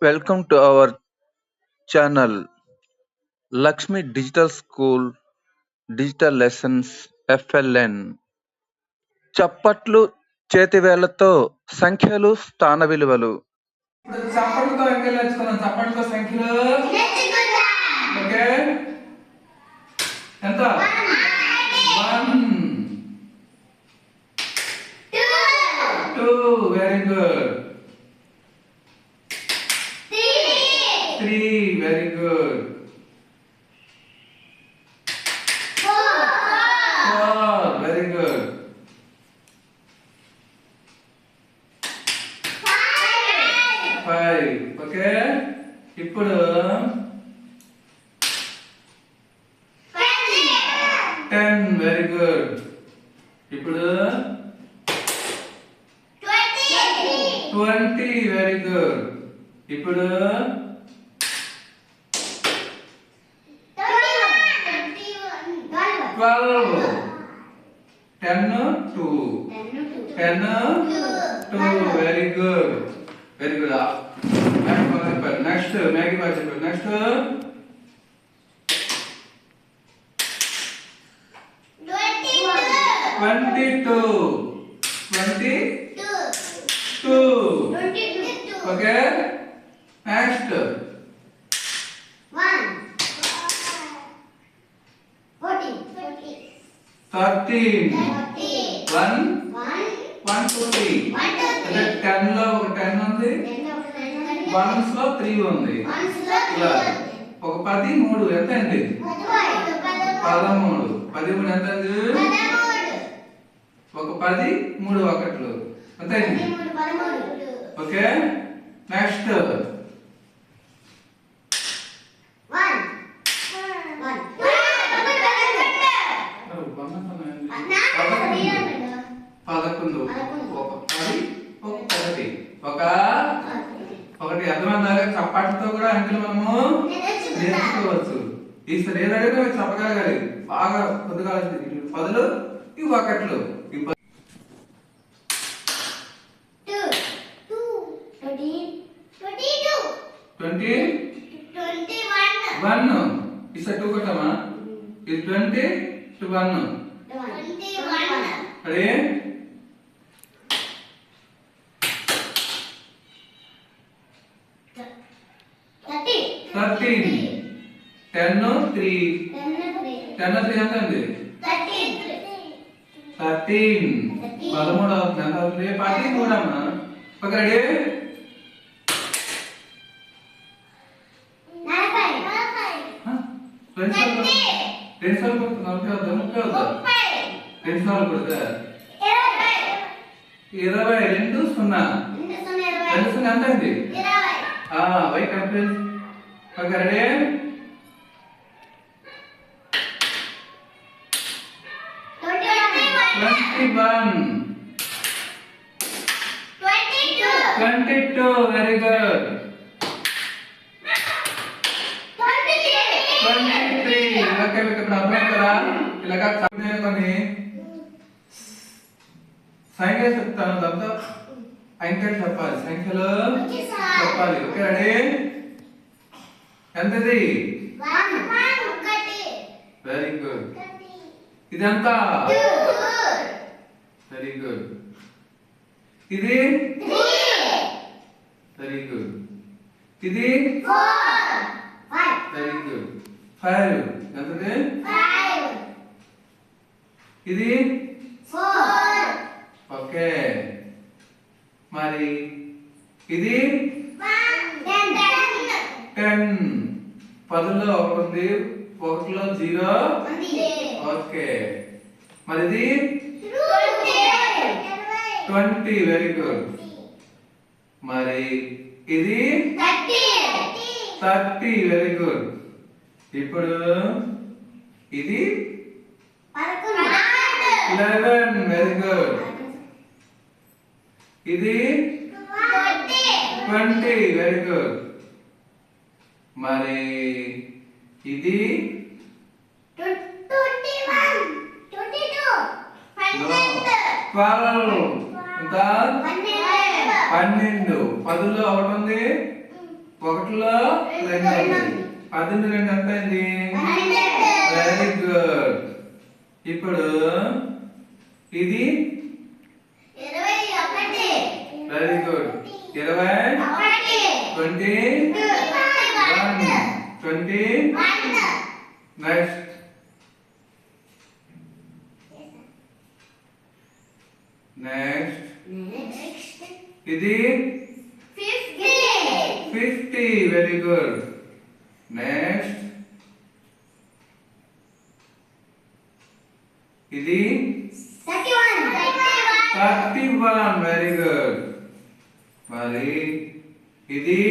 Welcome to our channel Lakshmi Digital School Digital Lessons FLN. చప్పట్లు చేతివేళ్లతో సంఖ్యలు స్థాన విలువలు. ఇప్పుడు చప్పట్లతో అంకెలు నేర్చుకున్నాం. చప్పట్లతో సంఖ్యలు ఓకే. ఎంత? 1 2 very good. 3 very good. 4 very good. 5 okay. ఇప్పుడు 10 వెరీ గుడ్. ఇప్పుడు 20 వెరీ గుడ్. ఇప్పుడు 12 10 2 very good. Very good. Next Maggi బాగా చెప్పారు. Next 22 okay. నెక్స్ట్ 13 1 2 3 అంటే 10 లో ఒక 10 ఉంది, 1s లో 3 ఉంది. ఇలా ఒక 10 3 ఎంత అండి? 13. 13 ఎంత అండి? ఒక 10 3 ఒకట్లు ఎంత అండి? ఓకే. నెక్స్ట్ 11 ఒక 10 ఒక 1 అర్థమైందా? చప్పట్లతో కూడా అంకెలు మనము నేర్చుకోవచ్చు. ఈసారి ఏదైనా మీరు చెప్పగలగాలి. బాగా కొద్దిగా 10లు ఇవి ఒకట్లు. 21 ఈసారి 2 కొట్టమా? ఇది 20 to 1 రెడీ. 13 10 3 10 3 ఎంత అండి? 13 13 అవుతుంది. ఎంత అవుతుంది? 13 అమ్మా. Okay ready. 2 సార్లు కొడుతున్నా. 20 2 0 ఎంత అండి? వై complete. Okay ready. 21 22 very good. 23 okay. ఇక్కడ అర్థం కదా? ఇలాగా కొన్ని సంఖ్యలు చెప్తాను, దాంతో అంకెలు చెప్పాలి, సంఖ్యలు చెప్పాలి. Okay ready. ఎంతది? Very good. ఇదంతా వెరీ గుడ్. ఇది వెరీ గుడ్. ఇది వెరీ గుడ్. 5 ఎంతది? ఇది ఓకే. మరి ఇది 10 10లో 1 ఉంది, 1లో 0 ఓకే. మరి ఇది 20 వెరీ గుడ్. మరి ఇది 30 వెరీ గుడ్. ఇప్పుడు ఇది 11 వెరీ గుడ్. ఇది 20 వెరీ గుడ్. మరి ఇది 12 ఎంత? 12 10లో 1 ఉంది, ఒకటిలో 2 ఉంది. 10 2 ఎంత అయింది? Very good. ఇప్పుడు ఇది వెరీ గుడ్. 20 21 20 నెక్స్ట్ ఇది 50 వెరీ గుడ్. నెక్స్ట్ ఇది 31 వెరీ గుడ్. మరి ఇది